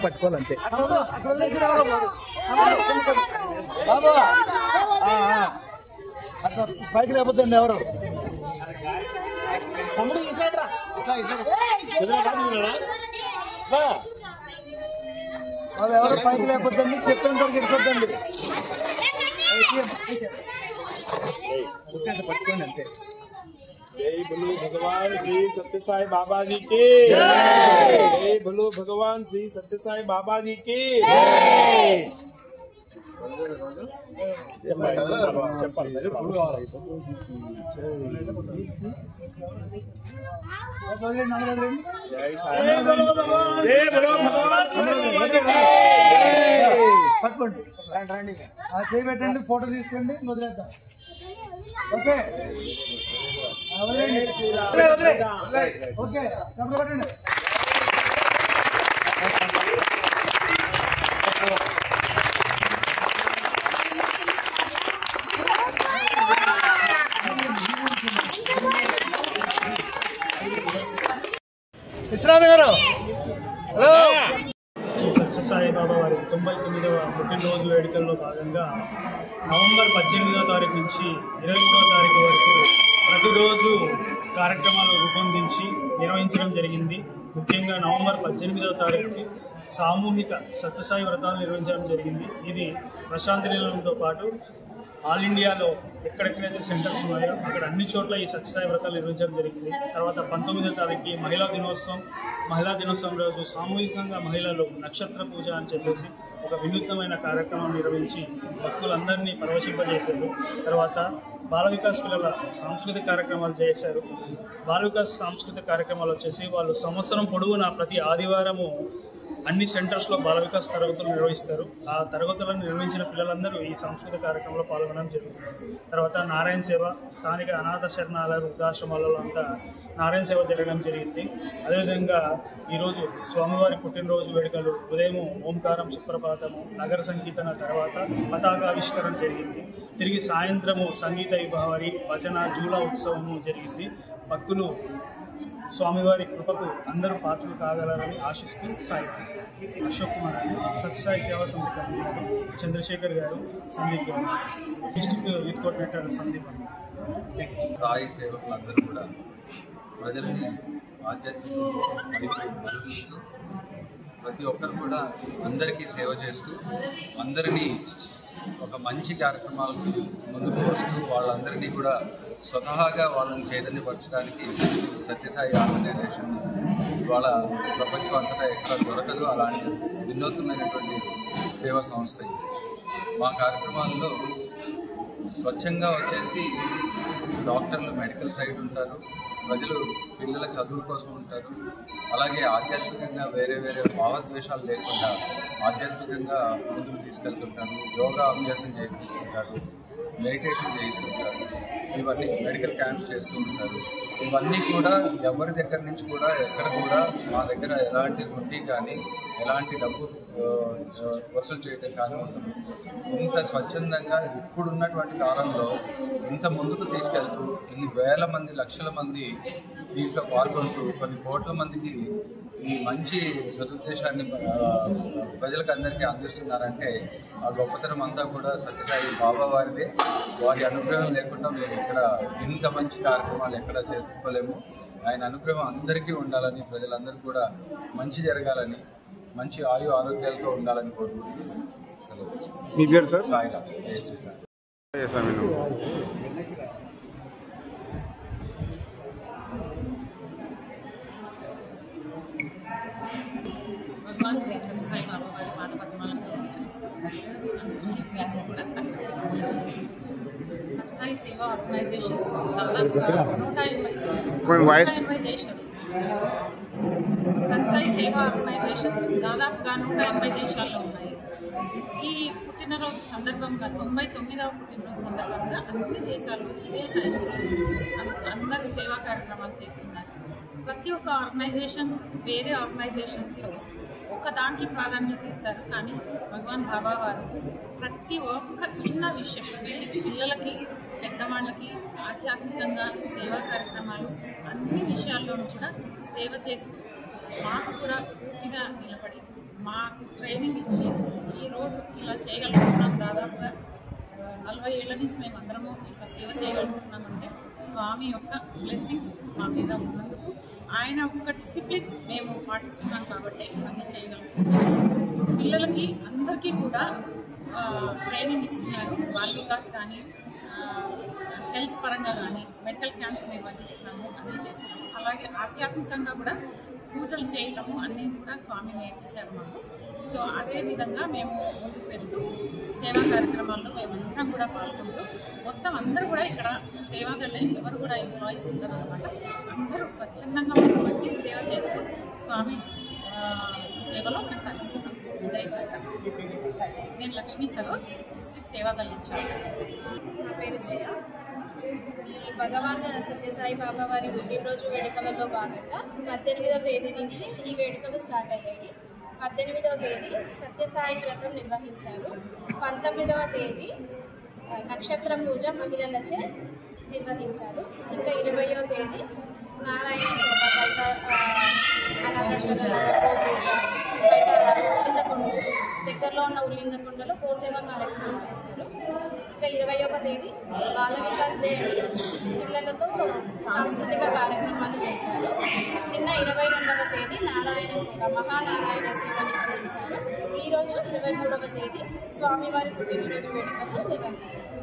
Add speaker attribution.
Speaker 1: పట్టుకోవాలంతే పైకి లేకపోతండి ఎవరు ఎవరు పైకి లేకపోతండి చెప్పేంత వరకు ఎక్కొద్దండి పట్టుకోండి అంతే
Speaker 2: जय बोलो भगवान श्री सत्य साई बाबा जी की जय बोलो भगवान श्री सत्य साई बाबा जी की
Speaker 1: పట్టుకోండి చేయి పెట్టండి ఫోటో తీసుకోండి వదిలేద్దాం ఓకే ఓకే పట్టండి విశ్వనాథ్ గారు హలో
Speaker 2: శ్రీ సత్య సాయి బాబా వారి 99వ పుట్టినరోజు వేడుకల్లో భాగంగా నవంబర్ 18వ తారీఖు నుంచి 23వ తారీఖు వరకు ప్రతిరోజు కార్యక్రమాలు రూపొందించి నిర్వహించడం జరిగింది. ముఖ్యంగా నవంబర్ 18వ తారీఖుకి సామూహిక సత్యసాయి వ్రతాలు నిర్వహించడం జరిగింది. ఇది ప్రశాంతి నిలయంతో పాటు ఆల్ ఇండియాలో ఎక్కడెక్కడైతే సెంటర్స్ ఉన్నాయో అక్కడ అన్ని చోట్ల ఈ సత్యసాయి వ్రతాలు నిర్వహించడం జరిగింది. తర్వాత 19వ తారీఖుకి మహిళా దినోత్సవం రోజు సామూహికంగా మహిళలు నక్షత్ర పూజ అని చెప్పేసి ఒక వినూత్నమైన కార్యక్రమం నిర్వహించి భక్తులందరినీ పరవశింపజేశారు. తర్వాత బాల వికాస్ పిల్లల సాంస్కృతిక కార్యక్రమాలు చేశారు. బాల వికాస్ సాంస్కృతిక కార్యక్రమాలు వచ్చేసి వాళ్ళు సంవత్సరం పొడవునా ప్రతి ఆదివారము అన్ని సెంటర్స్లో బాల వికాస్ తరగతులు నిర్వహిస్తారు. ఆ తరగతులను నిర్వహించిన పిల్లలందరూ ఈ సాంస్కృతిక కార్యక్రమంలో పాల్గొనడం జరుగుతుంది. తర్వాత నారాయణ సేవ, స్థానిక అనాథ శరణాలయ వృద్ధాశ్రమాలలో అంతా నారాయణ సేవ జరగడం జరిగింది. అదేవిధంగా ఈరోజు స్వామివారి పుట్టినరోజు వేడుకలు ఉదయం ఓంకారం సుప్రభాతము నగర సంకీర్తన తర్వాత పతాకావిష్కరణ జరిగింది. తిరిగి సాయంత్రము సంగీత విభావరి భజన జూలా ఉత్సవము జరిగింది. భక్తులు స్వామివారి కృపకు అందరూ పాత్రలు కాగలరని ఆశిస్తూ సాయి అశోక్ కుమార్ గారు, సత్యసాయి సేవా సమితి కన్వీనర్ చంద్రశేఖర్ గారు, సందీప్ గారు, డిస్ట్రిక్ట్ యూత్ కోఆర్డినేటర్ సందీప్ గారు.
Speaker 3: సాయి సేవకులందరూ కూడా ప్రజల్ని ఆధ్యాత్మికంగా మరుస్తూ ప్రతి ఒక్కరు కూడా అందరికీ సేవ చేస్తూ అందరినీ ఒక మంచి కార్యక్రమాలకు ముందుకు వస్తూ వాళ్ళందరినీ కూడా స్వతహాగా వాళ్ళని చైతన్యపరచడానికి సత్యసాయి ఆర్గనైజేషన్ ఇవాళ ప్రపంచం అంతటా ఎక్కడ దొరకదు అలాంటి వినూత్నమైనటువంటి సేవా సంస్థ. మా కార్యక్రమాల్లో స్వచ్ఛంగా వచ్చేసి డాక్టర్లు మెడికల్ సైడ్ ఉంటారు, ప్రజలు పిల్లల చదువు కోసం ఉంటారు. అలాగే ఆధ్యాత్మికంగా వేరే వేరే భావద్వేషాలు లేకుండా ఆధ్యాత్మికంగా ముందుకు తీసుకెళ్తుంటారు. యోగా అభ్యాసం చేయిస్తుంటారు, మెడిటేషన్ చేయిస్తుంటారు, ఇవన్నీ మెడికల్ క్యాంప్స్ చేస్తూ ఉంటారు. ఇవన్నీ కూడా ఎవరి దగ్గర నుంచి కూడా ఎక్కడ కూడా మా దగ్గర ఎలాంటి వడ్డీ కానీ ఎలాంటి డబ్బు వసూలు చేయడం కానీ ఉంటుంది. ఇంత స్వచ్ఛందంగా ఇప్పుడున్నటువంటి కాలంలో ఇంత ముందుకు తీసుకెళ్తూ ఇన్ని వేల మంది లక్షల మంది దీంట్లో పాల్గొంటూ కొన్ని కోట్ల మందికి ఈ మంచి సదుద్దేశాన్ని ప్రజలకు అందరికీ అందిస్తున్నారంటే ఆ గొప్పతనం అంతా కూడా సత్యసాయి బాబా వారిదే. వారి అనుగ్రహం లేకుండా మేము ఇక్కడ ఇంత మంచి కార్యక్రమాలు ఎక్కడ చేసుకోలేము. ఆయన అనుగ్రహం అందరికీ ఉండాలని, ప్రజలందరూ కూడా మంచి జరగాలని, మంచి ఆయు ఆరోగ్యాలతో ఉండాలని కోరుకుంటున్నాను.
Speaker 4: మీ పేరు సార్?
Speaker 3: సాయిరామ్. జై శ్రీ సాయి.
Speaker 5: భగవాన్ శ్రీ సత్యసాయి బాబా వారి పాదపద్మాలను కూడా సత్యసాయి సేవా ఆర్గనైజేషన్ దాదాపుగా 180 దేశాలు. సత్యసాయి సేవా ఆర్గనైజేషన్ దాదాపుగా 180 దేశాల్లో ఉన్నాయి. ఈ పుట్టినరోజు సందర్భంగా 99వ పుట్టినరోజు సందర్భంగా అన్ని దేశాలు ఇదే టైంకి అందరూ సేవా కార్యక్రమాలు చేస్తున్నారు. ప్రతి ఒక్క ఆర్గనైజేషన్స్ వేరే ఆర్గనైజేషన్స్లో ఒక దానికి ప్రాధాన్యత ఇస్తారు, కానీ భగవాన్ బాబా వారు ప్రతి ఒక్క చిన్న విషయం పిల్లలకి పెద్దవాళ్ళకి ఆధ్యాత్మికంగా సేవా కార్యక్రమాలు అన్ని విషయాల్లోనూ కూడా సేవ చేస్తూ మాకు కూడా స్ఫూర్తిగా నిలబడి మాకు ట్రైనింగ్ ఇచ్చి ఈరోజు ఇలా చేయగలుగుతున్నాం. దాదాపుగా 40 ఏళ్ల నుంచి మేము అందరము ఇట్లా సేవ చేయగలుగుతున్నామంటే స్వామి యొక్క బ్లెస్సింగ్స్ మా మీద ఉన్నందుకు, ఆయన ఒక డిసిప్లిన్ మేము పాటిస్తున్నాం కాబట్టి ఇవన్నీ చేయగలుగుతున్నాం. పిల్లలకి అందరికీ కూడా ట్రైనింగ్ ఇస్తున్నారు. బాల వికాస్ కానీ హెల్త్ పరంగా కానీ మెడికల్ క్యాంప్స్ నిర్వహిస్తున్నాము, అన్నీ చేస్తున్నాము. అలాగే ఆధ్యాత్మికంగా కూడా పూజలు చేయటము అన్నీ కూడా స్వామి నేర్పించారు మాకు. సో అదేవిధంగా మేము ముందుకు వెళ్తూ సేవా కార్యక్రమాల్లో మేమందరం కూడా పాల్గొంటూ మొత్తం అందరూ కూడా ఇక్కడ సేవాదళ్ళే ఎవరు కూడా ఎంప్లాయీస్ ఉండరు అనమాట. అందరూ స్వచ్ఛందంగా ముందుకు వచ్చి సేవ చేస్తూ స్వామి సేవలో మేము తరిస్తున్నాం. జై సాయి. నేను లక్ష్మీ సరోజ్, డిస్ట్రిక్ట్ సేవాదళ ఇన్ఛార్జ్.
Speaker 6: నా పేరు జయ. ఈ భగవాన్ సత్యసాయి బాబా వారి పుట్టినరోజు వేడుకలలో భాగంగా 18వ తేదీ నుంచి ఈ వేడుకలు స్టార్ట్ అయ్యాయి. 18వ తేదీ సత్యసాయి వ్రతం నిర్వహించారు. 19వ తేదీ నక్షత్ర పూజ మహిళలచే నిర్వహించారు. ఇంకా 20వ తేదీ నారాయణ సేవ, బయట అనాథాశ్రమ గోపూజ, బయట ఉల్లిందకొండ దగ్గరలో ఉన్న ఉల్లిందకొండలో గోసేవ కార్యక్రమం చేశారు. ఇంకా 21వ తేదీ బాల వికాస్ డే అని పిల్లలతో సాంస్కృతిక కార్యక్రమాలు జరిపారు. నిన్న 22వ తేదీ నారాయణ సేవ, మహానారాయణ సేవ నిర్వహించారు. ఈరోజు 23వ తేదీ స్వామివారి పుట్టినరోజు వేడుకలు నిర్వహించారు.